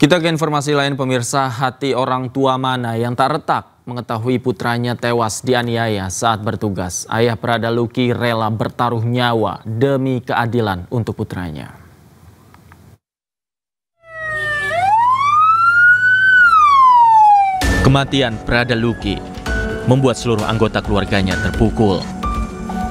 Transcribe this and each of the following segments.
Kita ke informasi lain pemirsa, hati orang tua mana yang tak retak mengetahui putranya tewas dianiaya saat bertugas. Ayah Prada Luki rela bertaruh nyawa demi keadilan untuk putranya. Kematian Prada Luki membuat seluruh anggota keluarganya terpukul.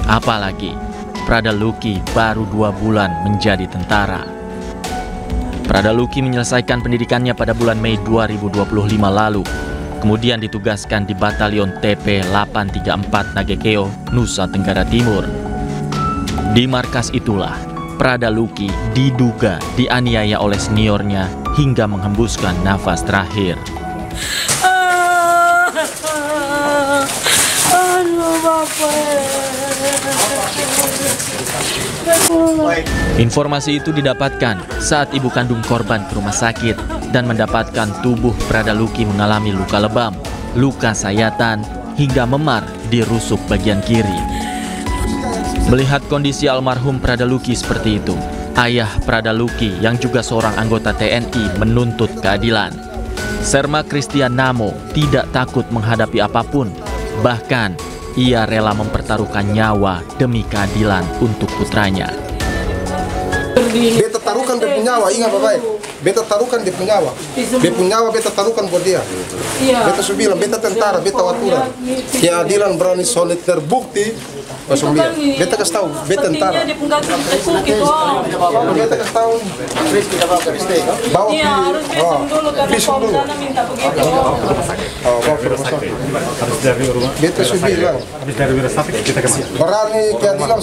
Apalagi Prada Luki baru 2 bulan menjadi tentara. Prada Luki menyelesaikan pendidikannya pada bulan Mei 2025 lalu. Kemudian ditugaskan di Batalion TP 834 Nagekeo, Nusa Tenggara Timur. Di markas itulah, Prada Luki diduga dianiaya oleh seniornya hingga menghembuskan nafas terakhir. Informasi itu didapatkan saat ibu kandung korban ke rumah sakit dan mendapatkan tubuh Prada Luki mengalami luka lebam, luka sayatan, hingga memar di rusuk bagian kiri. Melihat kondisi almarhum Prada Luki seperti itu, ayah Prada Luki yang juga seorang anggota TNI menuntut keadilan. Serma Christian Namo tidak takut menghadapi apapun, bahkan ia rela mempertaruhkan nyawa demi keadilan untuk putranya. Beta taruhkan dia punya nyawa, ingat baik. Beta taruhkan dia punya nyawa. Dia punya nyawa beta taruhkan buat dia. Beta sudah bilang, beta tentara, beta waturan. Keadilan berani solid terbukti. Beta kasih tahu, beta tentara. Beta kasih tahu. Bawa pisau dulu. Beta sudah bilang. Berani keadilan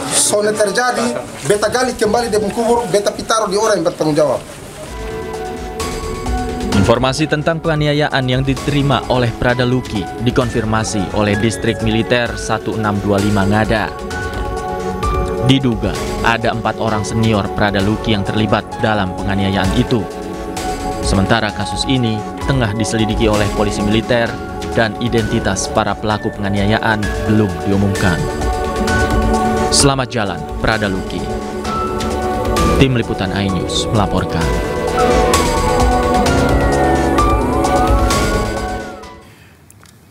sone terjadi. Beta gali kembali dia mengkubur, beta pitaruh di orang yang bertanggung jawab. Informasi tentang penganiayaan yang diterima oleh Prada Luki dikonfirmasi oleh Distrik Militer 1625 Ngada. Diduga ada 4 orang senior Prada Luki yang terlibat dalam penganiayaan itu. Sementara kasus ini tengah diselidiki oleh polisi militer dan identitas para pelaku penganiayaan belum diumumkan. Selamat jalan Prada Luki. Tim Liputan iNews melaporkan.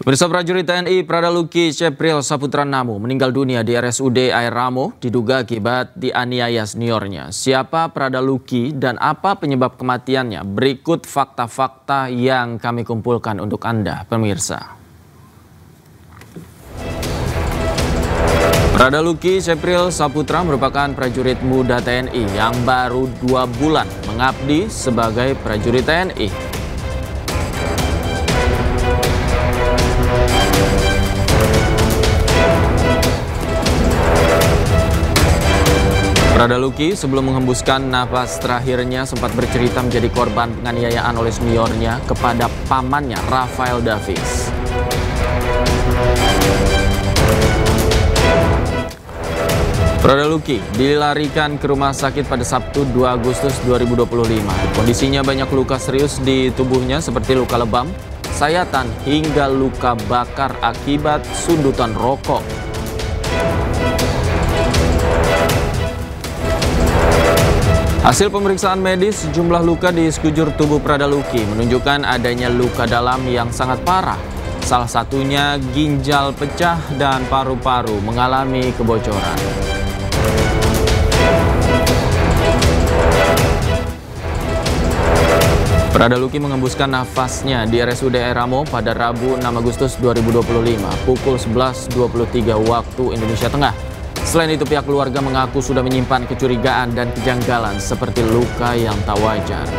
Pemirsa, prajurit TNI Prada Luki Cepril Saputra Namo meninggal dunia di RSUD Air Ramo diduga akibat dianiaya seniornya. Siapa Prada Luki dan apa penyebab kematiannya? Berikut fakta-fakta yang kami kumpulkan untuk Anda, pemirsa. Prada Luki Cepril Saputra merupakan prajurit muda TNI yang baru 2 bulan mengabdi sebagai prajurit TNI. Prada Luki sebelum menghembuskan nafas terakhirnya sempat bercerita menjadi korban penganiayaan oleh seniornya kepada pamannya Rafael Davis. Prada Luki dilarikan ke rumah sakit pada Sabtu 2 Agustus 2025. Kondisinya banyak luka serius di tubuhnya seperti luka lebam, sayatan hingga luka bakar akibat sundutan rokok. Hasil pemeriksaan medis, sejumlah luka di sekujur tubuh Prada Luki menunjukkan adanya luka dalam yang sangat parah. Salah satunya ginjal pecah dan paru-paru mengalami kebocoran. Prada Luki mengembuskan nafasnya di RSUD Air Ramo pada Rabu 6 Agustus 2025 pukul 11.23 waktu Indonesia Tengah. Selain itu, pihak keluarga mengaku sudah menyimpan kecurigaan dan kejanggalan seperti luka yang tak wajar.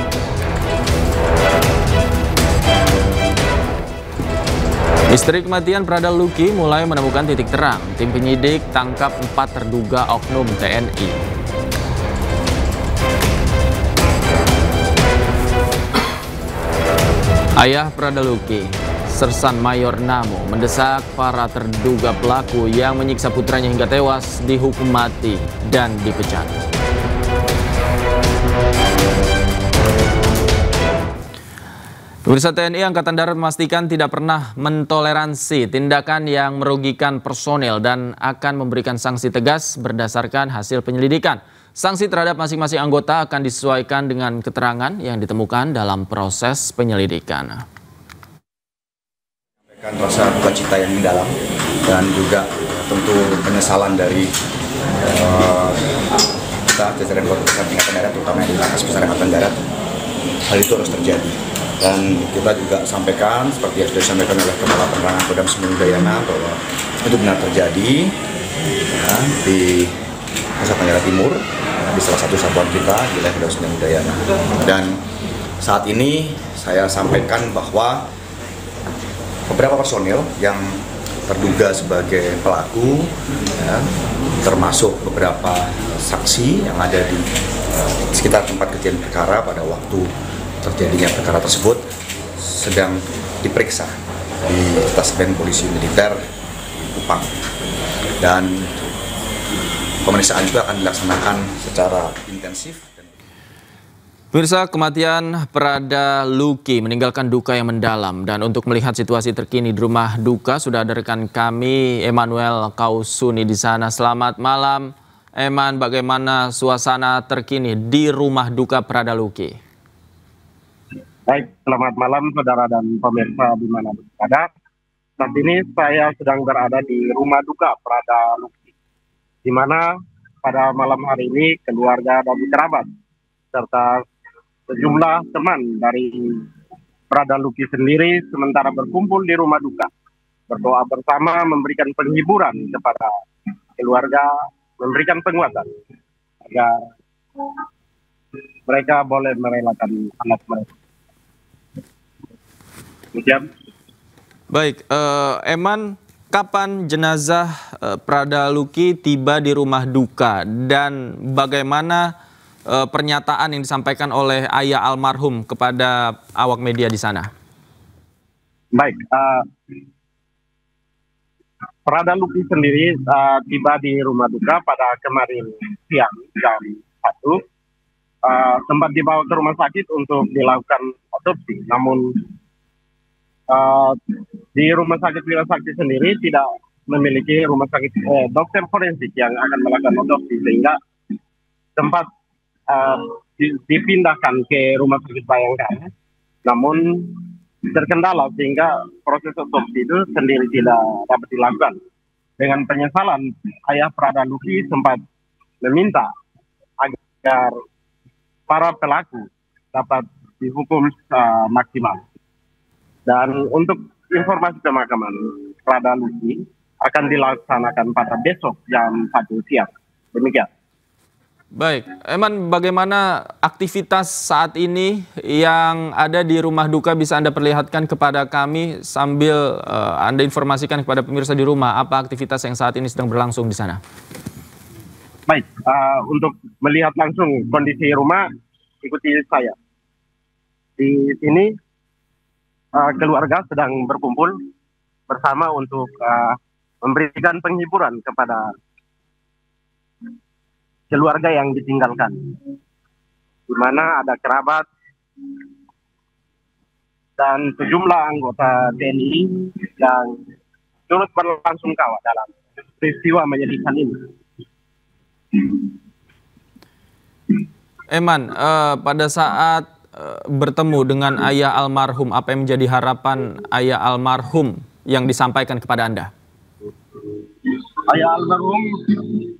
Misteri kematian Prada Luki mulai menemukan titik terang. Tim penyidik tangkap 4 terduga oknum TNI. Ayah Prada Luki, Sersan Mayor Namo, mendesak para terduga pelaku yang menyiksa putranya hingga tewas dihukum mati dan dipecat. Pemirsa, TNI Angkatan Darat memastikan tidak pernah mentoleransi tindakan yang merugikan personel dan akan memberikan sanksi tegas berdasarkan hasil penyelidikan. Sanksi terhadap masing-masing anggota akan disesuaikan dengan keterangan yang ditemukan dalam proses penyelidikan. Rasa duka cita yang mendalam dan juga tentu penyesalan dari kita jajaran Kepolisian Angkatan Darat, terutama di Lantas Besar Angkatan Darat. Hal itu harus terjadi dan kita juga sampaikan seperti yang sudah disampaikan oleh Kepala Penerangan Kodam Sumbing Udayana bahwa itu benar terjadi ya, di Nusa Tenggara Timur, di salah satu satuan kita di wilayah Kodam Sumbing Udayana. Dan saat ini saya sampaikan bahwa beberapa personil yang terduga sebagai pelaku, ya, termasuk beberapa saksi yang ada di sekitar tempat kejadian perkara pada waktu terjadinya perkara tersebut sedang diperiksa di Taspen Polisi Militer di Kupang, dan pemeriksaan itu akan dilaksanakan secara intensif. Pemirsa, kematian Prada Luki meninggalkan duka yang mendalam, dan untuk melihat situasi terkini di rumah duka sudah ada rekan kami Emmanuel Kausuni di sana. Selamat malam, Eman. Bagaimana suasana terkini di rumah duka Prada Luki? Baik, selamat malam saudara dan pemirsa di mana berada. Saat ini saya sedang berada di rumah duka Prada Luki, di mana pada malam hari ini keluarga dan kerabat serta sejumlah teman dari Prada Luki sendiri sementara berkumpul di rumah duka, berdoa bersama, memberikan penghiburan kepada keluarga, memberikan penguatan agar mereka boleh merelakan anak mereka. Demikian. Baik, Eman, kapan jenazah Prada Luki tiba di rumah duka dan bagaimana pernyataan yang disampaikan oleh ayah almarhum kepada awak media di sana? Baik, Prada Luki sendiri tiba di rumah duka pada kemarin siang jam 1. Sempat dibawa ke rumah sakit untuk dilakukan otopsi, namun di rumah sakit Wirasakti sendiri tidak memiliki rumah sakit dokter forensik yang akan melakukan otopsi, sehingga sempat dipindahkan ke rumah sakit Bayangkara, namun terkendala sehingga proses otopsi itu sendiri tidak dapat dilakukan. Dengan penyesalan, ayah Prada Luki sempat meminta agar para pelaku dapat dihukum maksimal. Dan untuk informasi pemakaman Prada Luki akan dilaksanakan pada besok jam 1 siang. Demikian. Baik, Eman, bagaimana aktivitas saat ini yang ada di rumah duka bisa Anda perlihatkan kepada kami sambil Anda informasikan kepada pemirsa di rumah apa aktivitas yang saat ini sedang berlangsung di sana? Baik, untuk melihat langsung kondisi rumah, ikuti saya. Di sini keluarga sedang berkumpul bersama untuk memberikan penghiburan kepada keluarga yang ditinggalkan, di mana ada kerabat dan sejumlah anggota TNI yang turut berlangsungkawa dalam peristiwa menyedihkan ini. Eman, pada saat bertemu dengan ayah almarhum, apa yang menjadi harapan ayah almarhum yang disampaikan kepada Anda? Ayah almarhum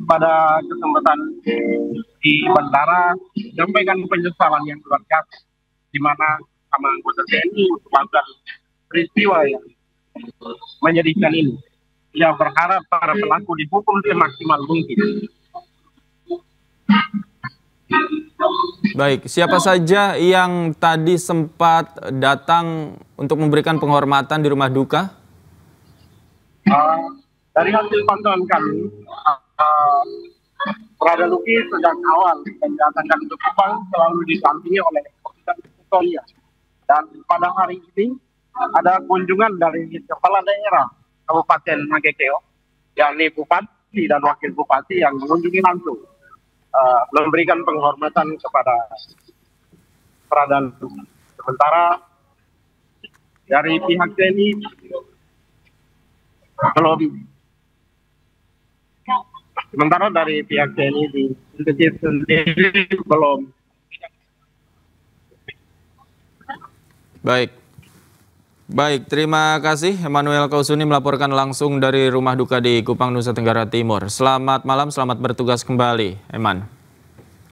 pada kesempatan di bandara menyampaikan penyesalan yang luar biasa, di mana sama anggota TNI melakukan peristiwa yang menyedihkan ini. Ia berharap para pelaku dihukum semaksimal mungkin. Baik, siapa saja yang tadi sempat datang untuk memberikan penghormatan di rumah duka? Dari hasil pantauan kami, Prada Luki sejak awal mendatangkan ke Kupang selalu didampingi oleh Victoria. Dan pada hari ini ada kunjungan dari kepala daerah Kabupaten Nagekeo, yakni Bupati dan Wakil Bupati yang mengunjungi langsung, memberikan penghormatan kepada Prada Luki. Sementara dari pihak TNI Sementara dari pihak TNI di Indonesia sendiri belum. Baik, terima kasih Emmanuel Kausuni melaporkan langsung dari rumah duka di Kupang, Nusa Tenggara Timur. Selamat malam, selamat bertugas kembali, Eman.